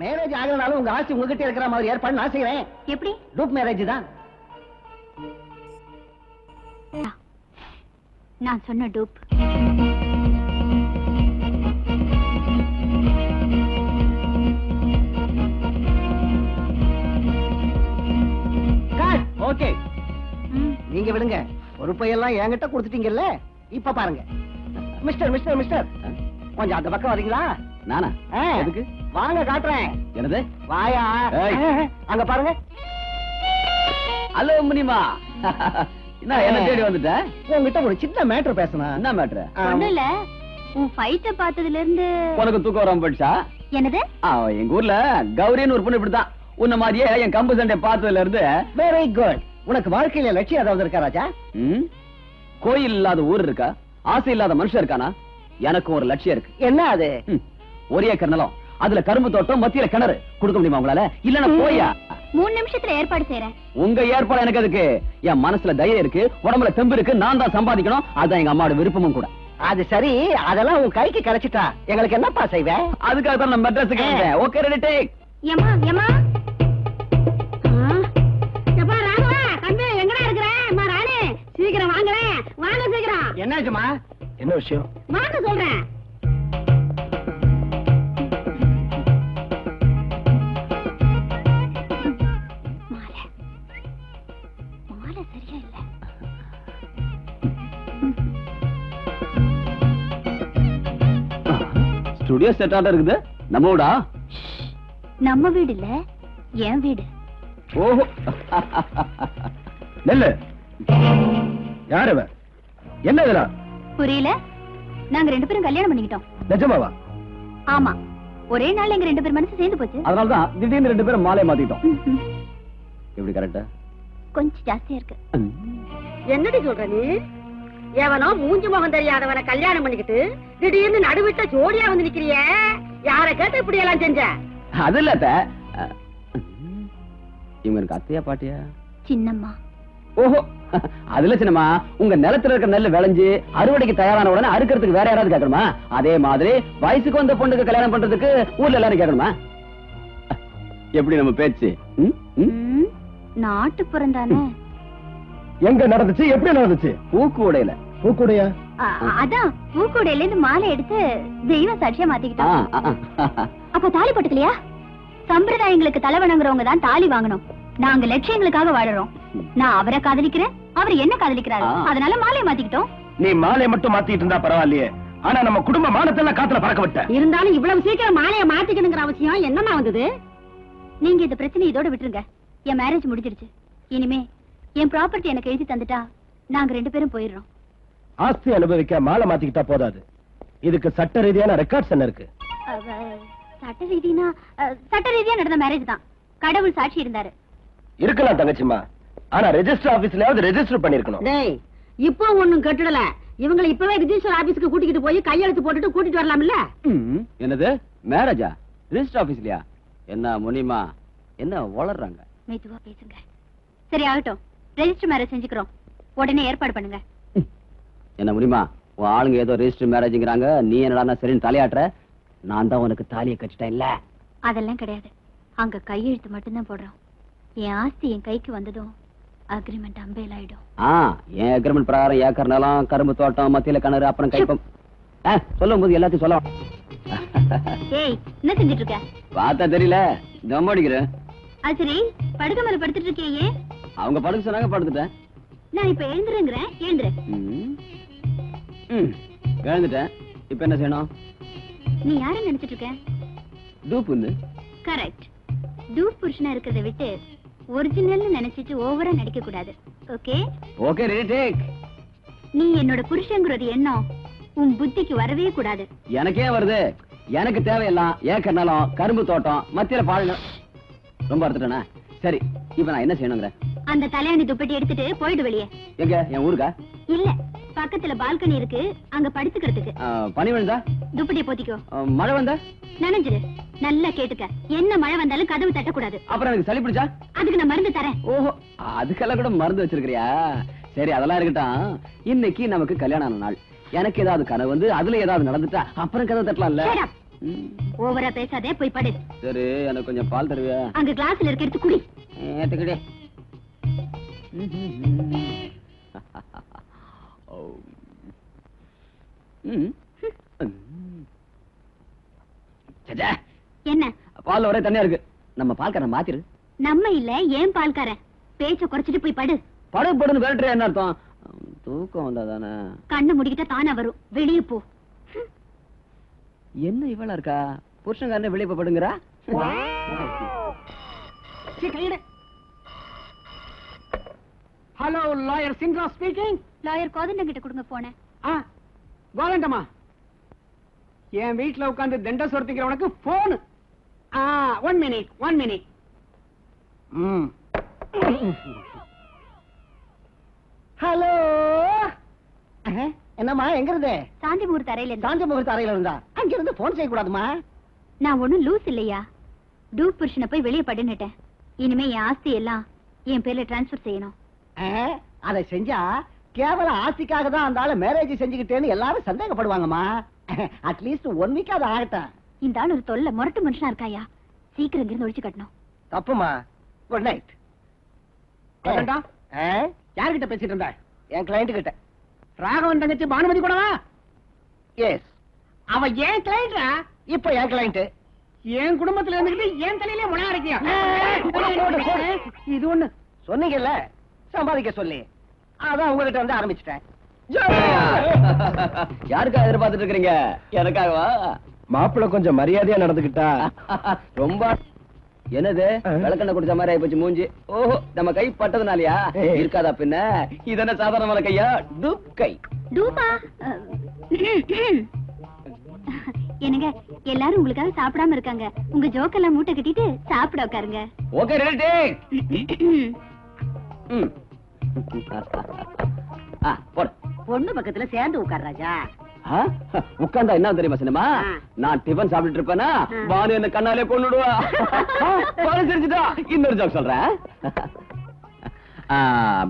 Marriage ஆகலனாலும் உங்க ஆஸ்தி உங்ககிட்ட இருக்கிற மாதிரி ஏற்பாடு நான் செய்யறேன். எப்படி? டூப் மேரேஜ் தான். நான் சொன்ன டூப். ஓகே, நீங்க விடுங்க. பொறுப்பையெல்லாம் என்கிட்ட கொடுத்துட்டீங்கல்ல, இப்ப பாருங்க. மிஸ்டர் மிஸ்டர் மிஸ்டர், கொஞ்சம் அந்த பக்கம் வரீங்களா? நானா? எதுக்கு? வாங்க காட்டுறேன். என்னது? வாயா. அங்க பாருங்க. ஹலோ முனிமா, என்ன தேடி வந்துட்ட? உங்ககிட்ட ஒரு சின்ன மேட்டர் பேசணும். என்ன மேட்டர்? ஒண்ணும் இல்ல, உன் ஃபைட்ட பார்த்ததுல இருந்து உனக்கு தூக்கம் வராம போயிடுச்சா? என்னது? எங்க ஊர்ல கௌரின்னு ஒரு பொண்ணு இப்படிதான் உன்ன மாதிரியே என் கம்பு சண்டை பார்த்ததுல இருந்து. Very good. உனக்கு வாழ்க்கையில லட்சியம் ஏதாவது இருக்கா ராஜா? கோயில் இல்லாத ஊர் இருக்கா? ஆசை இல்லாத மனுஷன் இருக்கானா? எனக்கு ஒரு லட்சியம் இருக்கு. என்ன அது? ஒரு ஏக்கர் நிலம், அதுல கரும்பு தோட்டம், மத்தியில கிணறு. கொடுக்க முடியுமா உங்களால? இல்லன்னா போயா. 3 நிமிஷத்துல ஏற்பாடு செய்யறேன். உங்க ஏற்பாடு எனக்கு அதுக்கு. என் மனசுல தைரியம் இருக்கு, உடம்புல தெம்பு இருக்கு, நான் தான் சம்பாதிக்கணும். அதுதான் எங்க அம்மாவோட விருப்பமும் கூட. அது சரி, அதெல்லாம் உன் கைக்கு கிடைச்சிட்டா எங்களுக்கு என்னப்பா செய்வேன்? அதுக்காக தான் நான் மெட்ராஸுக்கு வந்தேன். Okay, ready take. ஏமா ஏமா எப்பா ராகவா, தம்பி எங்கடா இருக்கற? அம்மா ராணி, சீக்கிரம் வாங்களேன், வாங்க சீக்கிரம். என்னாச்சுமா? என்ன விஷயம்? வாங்க சொல்றேன். மாலை சரியா இல்ல. ஸ்டுடியோ செட் ஆட்ட இருக்குது. நம்ம வீடா? நம்ம வீடு இல்ல, என் வீடு. ஓஹோ, நெல்லு. யாரு இவ? என்ன இதெல்லாம்? புரியல? நாங்க 2 பேரும் கல்யாணம் பண்ணிக்கிட்டோம். நிஜமாவா? ஆமா, ஒரே நாள் எங்க 2 பேர் மனசு சேர்ந்து போச்சு. அதனாலதான் திடீர்னு 2 பேரும் மாலையை மாத்திட்டோம். எப்படி கரெக்டா? கொஞ்சம் ஜாஸ்தியா இருக்கு. என்னடி சொல்ற நீ? எவனோ மூஞ்சி முகம் தெரியாதவனை கல்யாணம் பண்ணிக்கிட்டு திடீர்னு நடுவிட்ட ஜோடியா வந்து நிக்கிறிய? யார கேட்டு இப்படி எல்லாம் செஞ்ச? அது இல்ல அத்தை. இவங்க எனக்கு அத்தையா பாட்டியா? சின்னம்மா. ஓஹோ, அதுல சின்னம்மா, உங்க நிலத்துல இருக்கிற நெல் விளைஞ்சு அறுவடைக்கு தயாரான உடனே அறுக்கிறதுக்கு வேற யாராவது கேட்கணுமா? அதே மாதிரி வயசுக்கு வந்த பொண்ணுக்கு கல்யாணம் பண்றதுக்கு ஊர்ல எல்லாரும் கேட்கணுமா? எப்படி நம்ம பேச்சு? நாட்டுப்புறம் தானே. எங்க நடந்துச்சு? எப்படி நடந்துச்சு? பூக்கூடையில. பூக்கூடையா? அதான் பூக்கூடையில இருந்து மாலை எடுத்து தெய்வ சாட்சியா மாத்திக்கிட்டோம். அப்ப தாலி போட்டுக்கலையா? சம்பிரதாயங்களுக்கு தலை வணங்குறவங்க தான் தாலி வாங்கணும். நாங்க லட்சியங்களுக்காக வாழறோம். நான் அவரை காதலிக்கிறேன், அவர் என்ன காதலிக்கிறாரு. அதனால மாலையை மாத்திக்கிட்டோம். நீ மாலையை மட்டும் மாத்திட்டு இருந்தா பரவாயில்லையே, ஆனா நம்ம குடும்ப மானத்தெல்லாம் காத்துல பறக்க விட்ட. இருந்தாலும் இவ்வளவு சீக்கிரம் மாலையை மாத்திக்கணுங்கிற அவசியம் என்னமா வந்தது? நீங்க இந்த பிரச்சனை இதோட விட்டுருங்க. என் மேரேஜ் முடிஞ்சிருச்சு. இனிமே என் ப்ராப்பர்ட்டி எனக்கு எழுதி தந்துட்டா நாங்க 2 பேரும் போயிடுறோம். ஆஸ்தி அனுபவிக்க மாலை மாத்திக்கிட்டா போதாது, இதுக்கு சட்ட ரீதியான ரெக்கார்ட்ஸ் என்ன இருக்கு? சட்ட ரீதியா நடந்த மேரேஜ் தான். கடவுள் சாட்சி இருந்தாரு. இருக்கலாம் தங்கச்சிமா, ஆனா ரெஜிஸ்டர் ஆபீஸ்லயாவது ரெஜிஸ்டர் பண்ணிருக்கணும். டேய், இப்போ ஒண்ணும் கட்டடல. இவங்களை இப்பவே ரெஜிஸ்டர் ஆபீஸ்க்கு கூட்டிட்டு போய் கையெழுத்து போட்டுட்டு கூட்டிட்டு வரலாம்ல? என்னது மேரேஜா? ரெஜிஸ்டர் ஆபீஸ்லயா? என்ன முனிமா, என்ன வளர்றாங்க? மெதுவா பேசுங்க. சரி ஆகட்டும், ரெஜிஸ்டர் மேரேஜ் செஞ்சுக்கிறோம். உடனே ஏற்பாடு பண்ணுங்க. என்ன முனிமா, உன் ஆளுங்க ஏதோ ரெஜிஸ்டர் மேரேஜ்ங்கறாங்க, நீ என்னடா சரின்னு தலையாட்டுற? நான் தான் உனக்கு தாலியை கட்டிட்டேன் இல்ல? அதெல்லாம் கிடையாது. அங்க கையெழுத்து மட்டும்தான் போடுறோம். என் ஆஸ்தி என் கைக்கு வந்ததும் அக்ரிமெண்ட் அம்பேல் ஆயிடும். என் அக்ரிமெண்ட் பிரகாரம் ஏக்கர் நிலம், கரும்பு தோட்டம், மத்தியில கிணறு, அப்புறம் கைப்பம். சொல்லும் போது எல்லாத்தையும் சொல்ல. ஏய், என்ன செஞ்சிட்டு இருக்க? பார்த்தா தெரியல, தம் அடிக்கிறேன். அது சரி, படுக்க மேல படுத்துட்டு இருக்கியே? அவங்க படுக்க சொன்னாங்க, படுத்துட்டேன். நான் இப்ப எழுந்துருங்கிறேன், எழுந்துரு. எழுந்துட்டேன். இப்ப என்ன செய்யணும்? நீ யார நினைச்சிட்டு இருக்க? டூப்புன்னு. கரெக்ட். டூப் புருஷனா இருக்கிறத விட்டு ஒரிஜினல் நினைச்சிட்டு ஓவரா நடிக்க கூடாது. ஓகே? Okay, ready take. நீ என்னோட புருஷங்கிறது எண்ணம் உன் புத்திக்கு வரவே கூடாது. எனக்கே வருது. எனக்கு தேவையெல்லாம் ஏக்கர் நிலம், கரும்பு தோட்டம், மத்தியில பாருங்க. ரொம்ப அறுத்துட்டேனா? சரி, இப்ப நான் என்ன செய்யணுங்கிற? அந்த தலையாணி துப்பட்டி எடுத்துட்டு போயிடு வெளியே. எங்க? என் ஊருக்கா? இல்ல, பக்கத்துல பால்கனி இருக்கு, அங்க படுத்துக்கிறதுக்கு. பனி விழுந்தா? துப்பட்டியை போத்திக்கோ. மழை வந்தா? நனைஞ்சிரு. நல்லா கேட்டுக்க, என்ன மழை வந்தாலும் கதவு தட்டக்கூடாது. அப்புறம் எனக்கு சளி பிடிச்சா? அதுக்கு நான் மருந்து தரேன். ஓஹோ, அதுக்கெல்லாம் கூட மருந்து வச்சிருக்கிறியா? சரி, அதெல்லாம் இருக்கட்டும். இன்னைக்கு நமக்கு கல்யாணம் ஆன நாள். எனக்கு ஏதாவது கனவு வந்து அதுல ஏதாவது நடந்துட்டா அப்புறம் கதவு தட்டலாம்ல? ஓவரா பேசாதே, போய் படு. சரி, எனக்கு கொஞ்சம் பால் தருவியா? அங்க கிளாஸ்ல இருக்க எடுத்து குடி. ஏத்துக்கிட்டே. என்ன பால் ஒரே தண்ணியா இருக்கு. நம்ம பால்காரன் மாத்திரு. நம்ம இல்ல, ஏன் பால்காரன். பேச்ச குறைச்சிட்டு போய் படு. படுன்னு விரட்டுற என்ன அர்த்தம்? தூக்கம் வந்தா தானே. கண்ணு முடிக்கிட்ட தானா வரும். வெளியே போ. என்ன இவளா இருக்கா? புருஷங்காரன் வெளியே படுங்கிறா. ஹலோ, லாயர் சிங்கா ஸ்பீக்கிங். லாயர் கோதண்டம் கிட்ட கொடுங்க போனேன். கோதண்டமா? என் வீட்டுல உட்கார்ந்து தண்ட சொர்த்திக்கிறவனுக்கு போன். 1 மினிட். ஹலோ, என்னம்மா? எங்க இருந்து? சாந்தி முகூர்த்த அறையில இருந்து. சாந்தி முகூர்த்த அறையில இருந்தா அங்க இருந்து போன் செய்யக்கூடாதுமா? நான் ஒண்ணும் லூஸ் இல்லையா. டூப் புருஷனை போய் வெளியே படுன்னுட்டேன். இனிமே என் ஆஸ்தி எல்லாம் என் பேர்ல டிரான்ஸ்பர் செய்யணும். அதை செஞ்சா கேவலம் ஆஸ்திக்காக தான் அந்த ஆளு மேரேஜ் செஞ்சுக்கிட்டேன்னு எல்லாரும் சந்தேகப்படுவாங்கம்மா. அட்லீஸ்ட் 1 வீக் அது ஆகட்டும். இந்த ஆள் ஒரு தொல்லை, முரட்டு மனுஷனா இருக்காயா. சீக்கிரம் இங்கிருந்து ஒழிச்சு கட்டணும். தப்புமா. Good night. யார்கிட்ட பேசிட்டு இருந்தா? என் கிளைண்ட் கிட்ட. ராகவன் தங்கச்சி பானுமதி கூடவா? எஸ். அவ ஏன் கிளைண்டா? இப்ப என் கிளைண்ட். என் குடும்பத்துல இருந்துகிட்டு என் தலையிலே முளை அரைக்கியா? இது ஒண்ணு சொன்னீங்கல்ல, சம்பாதிக்க சொல்லி, அதான் உங்ககிட்ட வந்து ஆரம்பிச்சிட்டேன். யாருக்கா எதிர்பார்த்துட்டு இருக்கீங்க? எனக்காகவா? மாப்பிள்ள கொஞ்சம் மரியாதையா நடந்துகிட்டா ரொம்ப. என்னது விளக்கண்ண குடிச்ச மாதிரி ஆயிப்போச்சு மூஞ்சி. ஓஹோ, நம்ம கை பட்டதுனாலயா? இருக்காதா பின்ன? இதென்ன சாதாரணமான கையா? டூப் கை. டூபா? என்னங்க, எல்லாரும் உங்களுக்காக சாப்பிடாம இருக்காங்க. உங்க ஜோக்கெல்லாம் மூட்டை கட்டிட்டு சாப்பிட உட்காருங்க. Okay, ready. போடு. பொண்ணு பக்கத்துல சேர்ந்து உட்கார் ராஜா. உட்கார்ந்தா என்ன தெரியுமா சினிமா? நான் டிபன் சாப்பிட்டு இருப்பேனா, பானு என்ன கண்ணாலே கொன்னுடுவா. சிரிச்சுட்டா. இன்னொரு ஜோக் சொல்றேன்.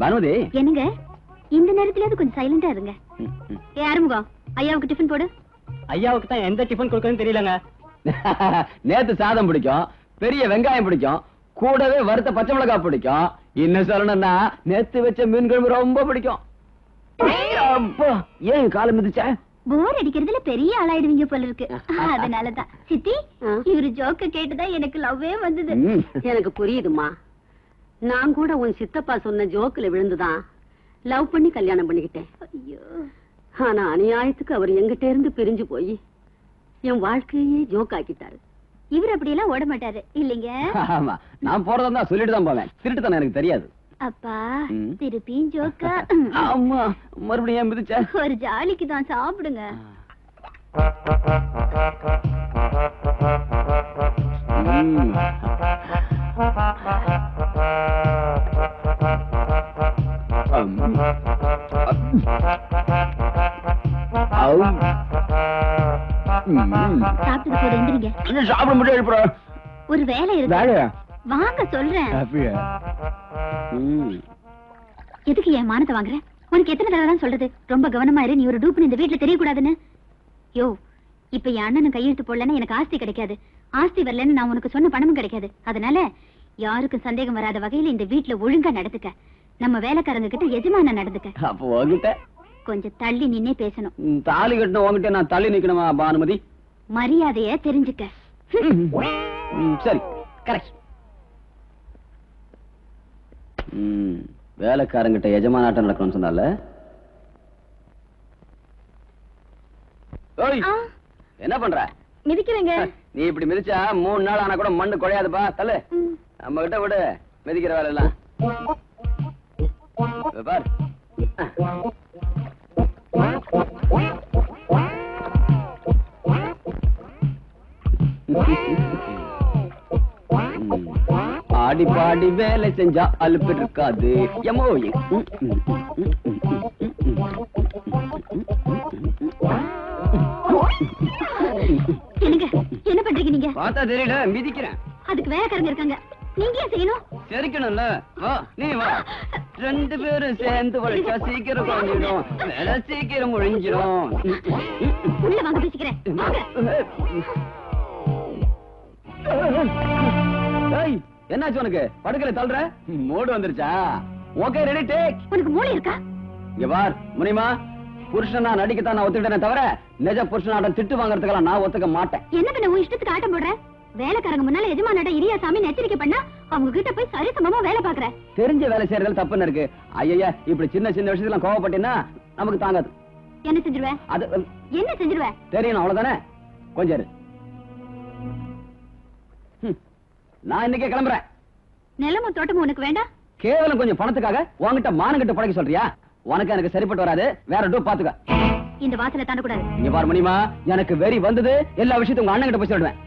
பானுமதி. என்னங்க, இந்த நேரத்துல கொஞ்சம் சைலண்டா இருங்க. ஆறுமுகம், ஐயாவுக்கு டிஃபன் போடு. ஐயாவுக்கு தான் எந்த டிஃபன் கொடுக்கணும்னு தெரியலங்க. நேத்து சாதம் பிடிக்கும், பெரிய வெங்காயம் பிடிக்கும், கூடவே வறுத்த பச்சை மிளகாய் பிடிக்கும். இன்னும் சொல்லணும்னா நேத்து வச்ச மீன் குழம்பு ரொம்ப பிடிக்கும். ஏன் காலம் மிதிச்ச? போர் அடிக்கிறதுல பெரிய ஆளாயிடுவீங்க போல இருக்கு. அதனாலதான். சித்தி, இவரு ஜோக்க கேட்டுதான் எனக்கு லவ்வே வந்தது. எனக்கு புரியுதுமா. நான் கூட உன் சித்தப்பா சொன்ன ஜோக்குல விழுந்துதான் லவ் பண்ணி கல்யாணம் பண்ணிக்கிட்டேன். ஐயோ. ஆனா அநியாயத்துக்கு அவர் எங்கிட்ட இருந்து பிரிஞ்சு போய் என் வாழ்க்கையே ஜோக் ஆக்கிட்டாரு. இவர் அப்படியெல்லாம் ஓட மாட்டாரு இல்லைங்க? ஆமா, நான் போறதா சொல்லிட்டு தான் போவேன். திருட்டு தானே எனக்கு தெரியாது. அப்பா, திருப்பியும் ஜோக்கா? ஆமா, மறுபடியும் ஏன் மிதிச்ச? ஒரு ஜாலிக்கு தான், சாப்பிடுங்க. சாப்பிட்டு போது எந்திரிங்க. சாப்பிட முடியாது. ஒரு வேலை இருக்கு, வாங்க சொல்றேன். எதுக்கு என் மானத்தை வாங்குற? உனக்கு எத்தனை தடவை தான் சொல்றது? ரொம்ப கவனமா இரு, நீ ஒரு டூப்னு இந்த வீட்டுல தெரியக்கூடாதுன்னு. யோ, இப்ப என் அண்ணனும் கையெழுத்து போடலன்னா எனக்கு ஆஸ்தி கிடைக்காது. ஆஸ்தி வரலன்னு நான் உனக்கு சொன்ன பணமும் கிடைக்காது. அதனால யாருக்கும் சந்தேகம் வராத வகையில இந்த வீட்டுல ஒழுங்கா நடந்துக்க. நம்ம வேலைக்காரங்க கிட்ட எஜமான நடந்துக்க. அப்போ உன்கிட்ட கொஞ்சம் தள்ளி நின்னே பேசணும். தாலி கட்டணும் உன்கிட்ட நான் தள்ளி நிக்கணுமா பானுமதி? மரியாதைய தெரிஞ்சுக்க. சரி, கரெக்ட். வேலைக்காரங்கிட்ட எஜமானாட்டம் நடக்கணும்னு சொன்னால என்ன பண்ற? மிதிக்கிறேங்க. நீ இப்படி மிதிச்சா 3 நாள் ஆனா கூட மண்ணு குழையாதுப்பா. தள்ளு. நம்ம கிட்ட விடு மிதிக்கிற வேலை எல்லாம். பார், ஆடி பாடி வேலை செஞ்சா அலுப்பு இருக்காது. என்னங்க, என்ன பண்றீங்க நீங்க? பார்த்தா தெரியல, மிதிக்கிறேன். அதுக்கு வேலைக்காரங்க இருக்காங்க, நீங்க ஏன் செய்யணும்? சரிக்கணும்ல. வா, நீ வா. ரெண்டு பேரும் சேர்ந்து வளைச்சா சீக்கிரம் குறைஞ்சிடும், வேலை சீக்கிரம் முடிஞ்சிடும். உள்ள வாங்க பேசிக்கிறேன். ஏய், என்னாச்சு உனக்கு? படுக்கல தள்ளுற? மூடு வந்துருச்சா? Okay, ready, take. உனக்கு மூளை இருக்கா? இங்க பார் முனிமா, புருஷனா நடிக்கத்தான் நான் ஒத்துக்கிட்டேனே தவிர நிஜ புருஷனாட்டம் திட்டு வாங்கறதுக்கெல்லாம் நான் ஒத்துக்க மாட்டேன். என்ன பண்ண உன் இஷ்டத்துக்கு ஆட்டம் போடுற? வேலைக்காரங்க முன்னால எஜமானோட இரியாசாமி எச்சரிக்கை பண்ணா அவங்க கிட்ட போய் சரிசமமா வேலை பாக்குற. தெரிஞ்ச வேலை செய்யறதுல தப்புன்னு இருக்கு. ஐயா, இப்படி சின்ன சின்ன விஷயத்துல கோவப்பட்டீங்கன்னா நமக்கு தாங்காது. என்ன செஞ்சிருவேன்? அது என்ன செஞ்சிருவேன்? தெரியும், அவ்வளவுதானே. கொஞ்சம் இரு. நான் இன்னைக்கே கிளம்புறேன். நிலமும் தோட்டமும் உனக்கு வேண்டாம்? கேவலம் கொஞ்சம் பணத்துக்காக உன்கிட்ட மானங்கிட்ட படைக்க சொல்றியா? உனக்கு எனக்கு சரிப்பட்டு வராது. வேற டூ பாத்துக்க. இந்த வாசலை தாண்டக்கூடாது. இங்க பாரு முனிமா, எனக்கு வெறி வந்தது. எல்லா விஷயத்தையும் உங்க அண்ணன் கிட்ட போய் சொல்லுவேன்.